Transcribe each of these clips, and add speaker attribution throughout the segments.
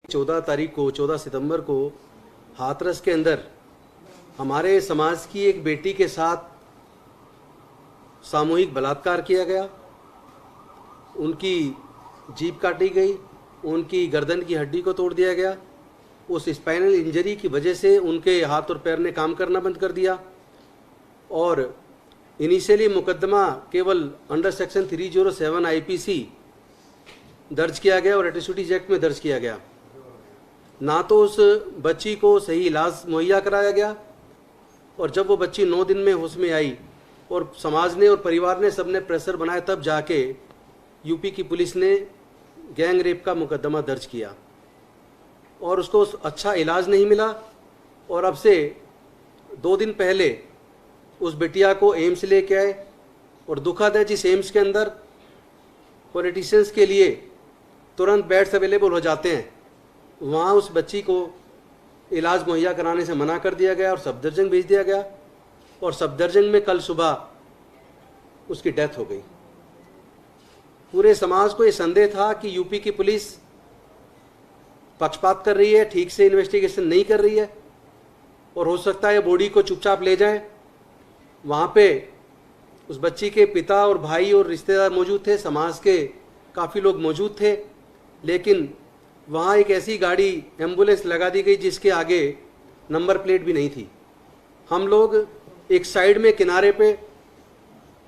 Speaker 1: 14 तारीख को 14 सितंबर को हाथरस के अंदर हमारे समाज की एक बेटी के साथ सामूहिक बलात्कार किया गया। उनकी जीभ काटी गई, उनकी गर्दन की हड्डी को तोड़ दिया गया। उस स्पाइनल इंजरी की वजह से उनके हाथ और पैर ने काम करना बंद कर दिया और इनिशियली मुकदमा केवल अंडर सेक्शन 307 आईपीसी दर्ज किया गया और एट्रोसिटीज एक्ट में दर्ज किया गया। ना तो उस बच्ची को सही इलाज मुहैया कराया गया और जब वो बच्ची 9 दिन में होश में आई और समाज ने और परिवार ने सबने प्रेशर बनाया, तब जाके यूपी की पुलिस ने गैंग रेप का मुकदमा दर्ज किया और उसको अच्छा इलाज नहीं मिला। और अब से 2 दिन पहले उस बिटिया को एम्स लेके आए और दुखद है, जिस एम्स के अंदर पॉलिटिशियंस के लिए तुरंत बेड्स अवेलेबल हो जाते हैं, वहाँ उस बच्ची को इलाज मुहैया कराने से मना कर दिया गया और सफदरजंग भेज दिया गया और सफदरजंग में कल सुबह उसकी डेथ हो गई। पूरे समाज को ये संदेह था कि यूपी की पुलिस पक्षपात कर रही है, ठीक से इन्वेस्टिगेशन नहीं कर रही है और हो सकता है बॉडी को चुपचाप ले जाएं। वहाँ पे उस बच्ची के पिता और भाई और रिश्तेदार मौजूद थे, समाज के काफ़ी लोग मौजूद थे, लेकिन वहाँ एक ऐसी गाड़ी एम्बुलेंस लगा दी गई जिसके आगे नंबर प्लेट भी नहीं थी। हम लोग एक साइड में किनारे पे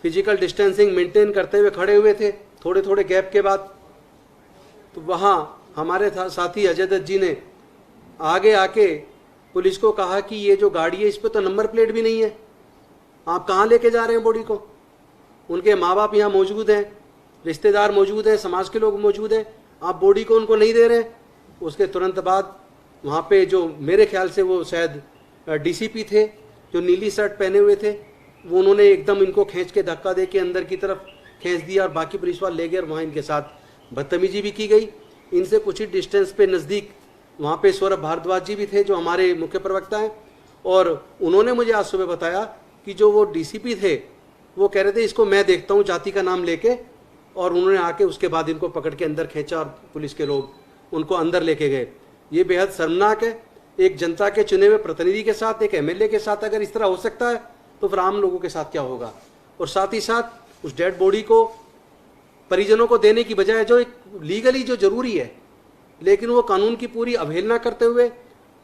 Speaker 1: फिजिकल डिस्टेंसिंग मेंटेन करते हुए खड़े हुए थे, थोड़े थोड़े गैप के बाद। तो वहाँ हमारे साथी अजय दत्त जी ने आगे आके पुलिस को कहा कि ये जो गाड़ी है इस पर तो नंबर प्लेट भी नहीं है, आप कहाँ लेके जा रहे हैं बॉडी को। उनके माँ बाप यहाँ मौजूद हैं, रिश्तेदार मौजूद हैं, समाज के लोग मौजूद हैं, आप बॉडी को उनको नहीं दे रहे। उसके तुरंत बाद वहाँ पे जो मेरे ख्याल से वो शायद डीसीपी थे, जो नीली शर्ट पहने हुए थे, वो उन्होंने एकदम इनको खींच के धक्का दे के अंदर की तरफ खींच दिया और बाकी पुलिस वाले ले गए और वहाँ इनके साथ बदतमीजी भी की गई। इनसे कुछ ही डिस्टेंस पे नज़दीक वहाँ पे सौरभ भारद्वाज जी भी थे, जो हमारे मुख्य प्रवक्ता हैं, और उन्होंने मुझे आज सुबह बताया कि जो वो डीसीपी थे वो कह रहे थे इसको मैं देखता हूँ जाति का नाम लेके, और उन्होंने आके उसके बाद इनको पकड़ के अंदर खींचा और पुलिस के लोग उनको अंदर लेके गए। ये बेहद शर्मनाक है। एक जनता के चुने हुए प्रतिनिधि के साथ, एक एमएलए के साथ अगर इस तरह हो सकता है तो फिर आम लोगों के साथ क्या होगा। और साथ ही साथ उस डेड बॉडी को परिजनों को देने की बजाय, जो एक लीगली जो जरूरी है, लेकिन वो कानून की पूरी अवहेलना करते हुए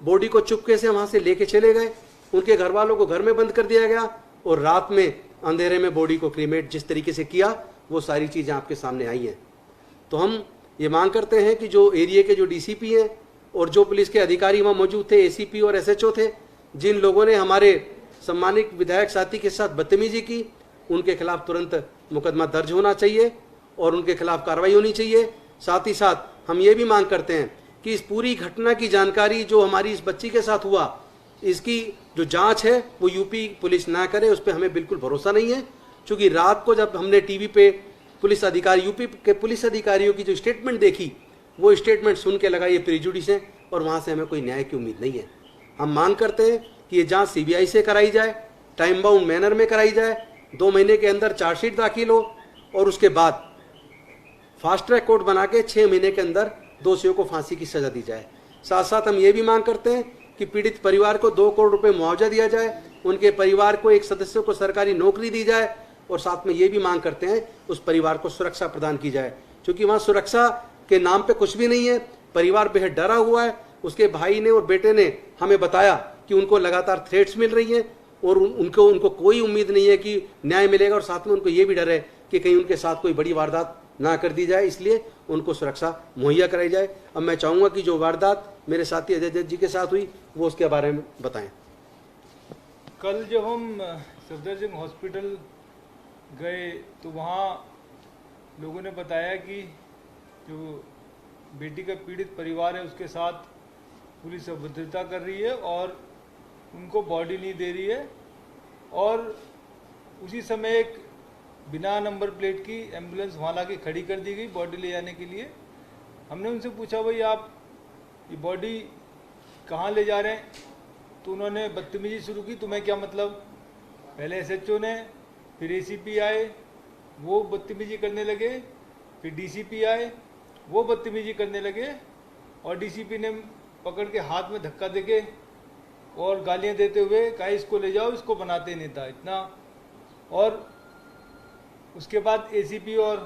Speaker 1: बॉडी को चुपके से वहाँ से लेके चले गए। उनके घर वालों को घर में बंद कर दिया गया और रात में अंधेरे में बॉडी को क्रीमेट जिस तरीके से किया, वो सारी चीज़ें आपके सामने आई हैं। तो हम ये मांग करते हैं कि जो एरिया के जो डीसीपी हैं और जो पुलिस के अधिकारी वहाँ मौजूद थे, एसीपी और एसएचओ थे, जिन लोगों ने हमारे सम्मानित विधायक साथी के साथ बदतमीजी की, उनके खिलाफ तुरंत मुकदमा दर्ज होना चाहिए और उनके खिलाफ कार्रवाई होनी चाहिए। साथ ही साथ हम ये भी मांग करते हैं कि इस पूरी घटना की जानकारी जो हमारी इस बच्ची के साथ हुआ, इसकी जो जांच है वो यूपी पुलिस ना करे, उस पर हमें बिल्कुल भरोसा नहीं है। क्योंकि रात को जब हमने टीवी पे पुलिस अधिकारी, यूपी के पुलिस अधिकारियों की जो स्टेटमेंट देखी, वो स्टेटमेंट सुन के लगा ये प्रेजुडिस है और वहाँ से हमें कोई न्याय की उम्मीद नहीं है। हम मांग करते हैं कि ये जांच सीबीआई से कराई जाए, टाइम बाउंड मैनर में कराई जाए, 2 महीने के अंदर चार्जशीट दाखिल हो और उसके बाद फास्ट ट्रैक कोर्ट बना के 6 महीने के अंदर दोषियों को फांसी की सजा दी जाए। साथ साथ हम ये भी मांग करते हैं कि पीड़ित परिवार को 2 करोड़ रुपए मुआवजा दिया जाए, उनके परिवार को एक सदस्य को सरकारी नौकरी दी जाए और साथ में ये भी मांग करते हैं उस परिवार को सुरक्षा प्रदान की जाए, क्योंकि वहाँ सुरक्षा के नाम पे कुछ भी नहीं है। परिवार बेहद डरा हुआ है। उसके भाई ने और बेटे ने हमें बताया कि उनको लगातार थ्रेट्स मिल रही हैं और उनको कोई उम्मीद नहीं है कि न्याय मिलेगा, और साथ में उनको ये भी डर है कि कहीं उनके साथ कोई बड़ी वारदात ना कर दी जाए, इसलिए उनको सुरक्षा मुहैया कराई जाए। अब मैं चाहूँगा कि जो वारदात मेरे साथी अजय दत्त जी के साथ हुई वो उसके बारे में बताएं।
Speaker 2: कल जब हम सफदरजंग हॉस्पिटल गए तो वहाँ लोगों ने बताया कि जो बेटी का पीड़ित परिवार है उसके साथ पुलिस अभद्रता कर रही है और उनको बॉडी नहीं दे रही है, और उसी समय एक बिना नंबर प्लेट की एम्बुलेंस वहाँ ला के खड़ी कर दी गई बॉडी ले जाने के लिए। हमने उनसे पूछा भाई आप ये बॉडी कहाँ ले जा रहे हैं, तो उन्होंने बदतमीजी शुरू की। तुम्हें क्या मतलब? पहले एसएचओ ने, फिर एसीपी आए, वो बदतमीजी करने लगे, फिर डीसीपी आए, वो बदतमीजी करने लगे, और डीसीपी ने पकड़ के हाथ में धक्का देके और गालियां देते हुए कहा इसको ले जाओ, इसको बनाते नेता, इतना। और उसके बाद एसीपी और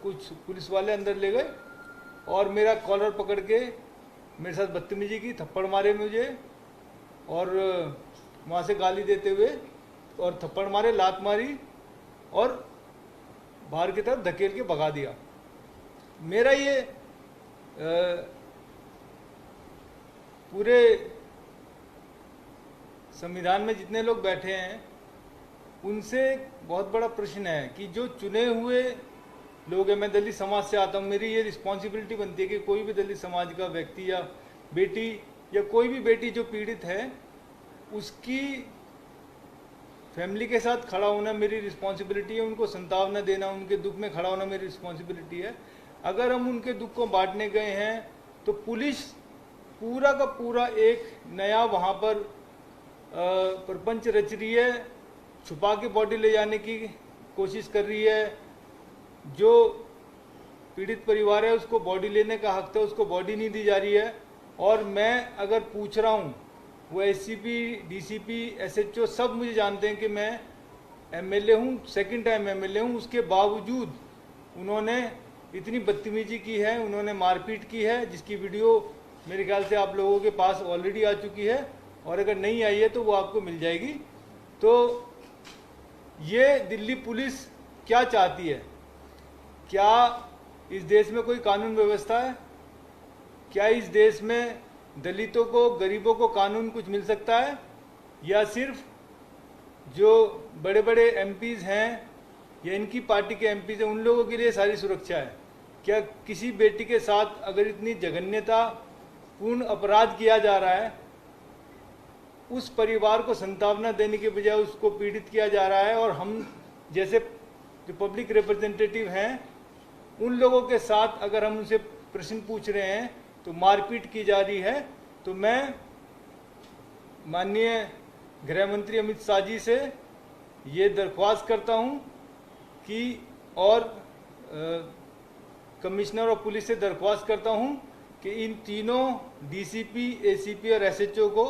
Speaker 2: कुछ पुलिस वाले अंदर ले गए और मेरा कॉलर पकड़ के मेरे साथ बदतमीजी की, थप्पड़ मारे मुझे और वहाँ से गाली देते हुए और थप्पड़ मारे, लात मारी और बाहर की तरफ धकेल के भगा दिया। मेरा ये पूरे संविधान में जितने लोग बैठे हैं उनसे बहुत बड़ा प्रश्न है कि जो चुने हुए लोग हैं, मैं दलित समाज से आता हूँ, मेरी ये रिस्पॉन्सिबिलिटी बनती है कि कोई भी दलित समाज का व्यक्ति या बेटी या कोई भी बेटी जो पीड़ित है उसकी फैमिली के साथ खड़ा होना मेरी रिस्पॉन्सिबिलिटी है, उनको सांत्वना देना, उनके दुख में खड़ा होना मेरी रिस्पॉन्सिबिलिटी है। अगर हम उनके दुख को बांटने गए हैं तो पुलिस पूरा का पूरा एक नया वहाँ पर प्रपंच रच रही है, छुपा के बॉडी ले जाने की कोशिश कर रही है। जो पीड़ित परिवार है उसको बॉडी लेने का हक था, उसको बॉडी नहीं दी जा रही है। और मैं अगर पूछ रहा हूँ, वो एससीपी, डीसीपी, एसएचओ सब मुझे जानते हैं कि मैं एमएलए हूँ, सेकंड टाइम एमएलए हूँ, उसके बावजूद उन्होंने इतनी बदतमीजी की है, उन्होंने मारपीट की है, जिसकी वीडियो मेरे ख्याल से आप लोगों के पास ऑलरेडी आ चुकी है और अगर नहीं आई है तो वो आपको मिल जाएगी। तो ये दिल्ली पुलिस क्या चाहती है? क्या इस देश में कोई कानून व्यवस्था है? क्या इस देश में दलितों को, गरीबों को कानून कुछ मिल सकता है? या सिर्फ जो बड़े बड़े एमपीज हैं या इनकी पार्टी के एमपीज हैं उन लोगों के लिए सारी सुरक्षा है? क्या किसी बेटी के साथ अगर इतनी जघन्यता पूर्ण अपराध किया जा रहा है, उस परिवार को सांत्वना देने के बजाय उसको पीड़ित किया जा रहा है और हम जैसे जो पब्लिक रिप्रेजेंटेटिव हैं उन लोगों के साथ अगर हम उनसे प्रश्न पूछ रहे हैं तो मारपीट की जा रही है। तो मैं माननीय गृह मंत्री अमित शाह जी से ये दरख्वास्त करता हूं कि और कमिश्नर ऑफ पुलिस से दरख्वास्त करता हूं कि इन तीनों डीसीपी, एसीपी और एसएचओ को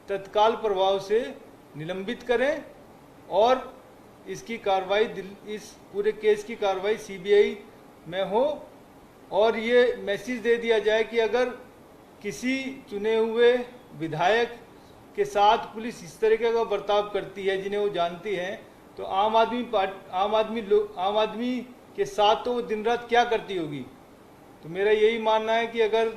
Speaker 2: तत्काल प्रभाव से निलंबित करें और इसकी कार्रवाई, इस पूरे केस की कार्रवाई सीबीआई में हो और ये मैसेज दे दिया जाए कि अगर किसी चुने हुए विधायक के साथ पुलिस इस तरीके का बर्ताव करती है जिन्हें वो जानती है, तो आम आदमी के साथ तो वो दिन रात क्या करती होगी। तो मेरा यही मानना है कि अगर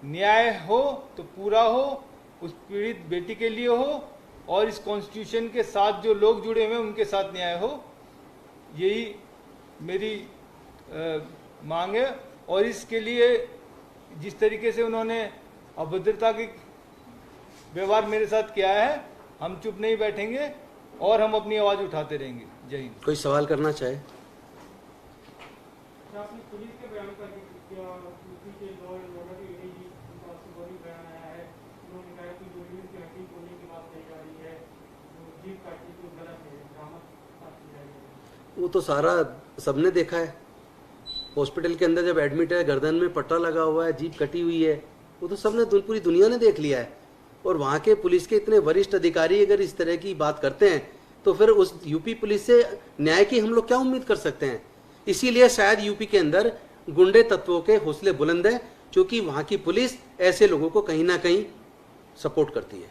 Speaker 2: न्याय हो तो पूरा हो, उस पीड़ित बेटी के लिए हो और इस कॉन्स्टिट्यूशन के साथ जो लोग जुड़े हुए हैं उनके साथ न्याय हो, यही मेरी मांग है। और इसके लिए जिस तरीके से उन्होंने अभद्रता की व्यवहार मेरे साथ किया है, हम चुप नहीं बैठेंगे और हम अपनी आवाज उठाते रहेंगे। जय हिंद।
Speaker 1: कोई सवाल करना चाहे?
Speaker 3: पुलिस के बयान पर यूपी के लॉ एंड ऑर्डर की एडीजी उनका बड़ी बयान आया है। उन्होंने कहा कि जो यूनिट की हड्डी खोलने की बात कही जा रही है, जो जीप काटने की गलत है, ड्रामा।
Speaker 1: वो तो सारा सबने देखा है। हॉस्पिटल के अंदर जब एडमिट है, गर्दन में पट्टा लगा हुआ है, जीभ कटी हुई है, वो तो सबने, पूरी दुनिया ने देख लिया है। और वहाँ के पुलिस के इतने वरिष्ठ अधिकारी अगर इस तरह की बात करते हैं तो फिर उस यूपी पुलिस से न्याय की हम लोग क्या उम्मीद कर सकते हैं? इसीलिए शायद यूपी के अंदर गुंडे तत्वों के हौसले बुलंद हैं, क्योंकि वहाँ की पुलिस ऐसे लोगों को कहीं ना कहीं सपोर्ट करती है।